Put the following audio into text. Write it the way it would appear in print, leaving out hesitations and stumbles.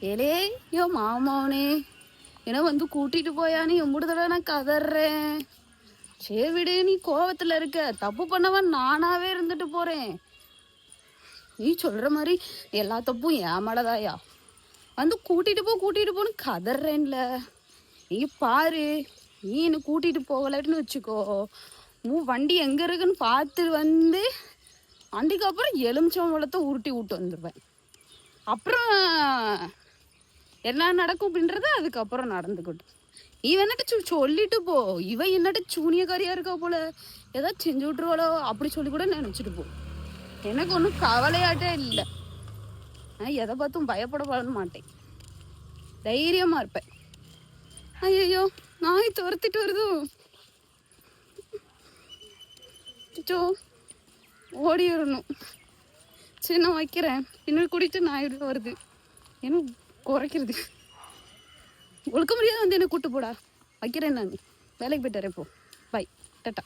ஏலே யோ மாமாவனே என்ன வந்து கூட்டிட்டு போயான்னு எம்புடுதல நான் கதறேன். சரி விடு, நீ கோவத்துல இருக்க. தப்பு பண்ணவன் நானாவே இருந்துட்டு போறேன். நீ சொல்ற மாதிரி எல்லா தப்பும் என் மேலதாயா. வந்து கூட்டிட்டு போன்னு கதறேன்ல. நீ பாரு, நீ என்ன கூட்டிட்டு போகலன்னு வச்சுக்கோ, வண்டி எங்க இருக்குன்னு பார்த்து வந்து வண்டிக்கு அப்புறம் எலுமிச்சம்பழத்தை உருட்டி விட்டு வந்துடுவேன். அப்புறம் என்ன நடக்கும் அப்படின்றத அதுக்கப்புறம் நடந்துக்கட்டும். நீ என்னட்டு சொல்லிட்டு போ. இவ என்னட்டு சூனியக்காரியா இருக்கா போல, ஏதாவது செஞ்சு விட்டுருவாளோ அப்படி சொல்லி கூட நினைச்சிட்டு போ. எனக்கு ஒன்றும் கவலையாட்டே இல்லை. நான் எதை பார்த்தும் பயப்பட மாட்டேன், தைரியமா இருப்பேன். ஐயோ நாய் துரத்திட்டு வருது. ஓடி வரணும். சரி நான் வைக்கிறேன். பின்னாடி கூட்டிட்டு நாய் வருது. என்ன குறைக்கிறது? ஒழுக்க முடியாது வந்து என்ன கூட்டு போடா. வைக்கிறேன், நான் வேலைக்கு போயிட்டு வரேன். போ, பை, டாட்டா.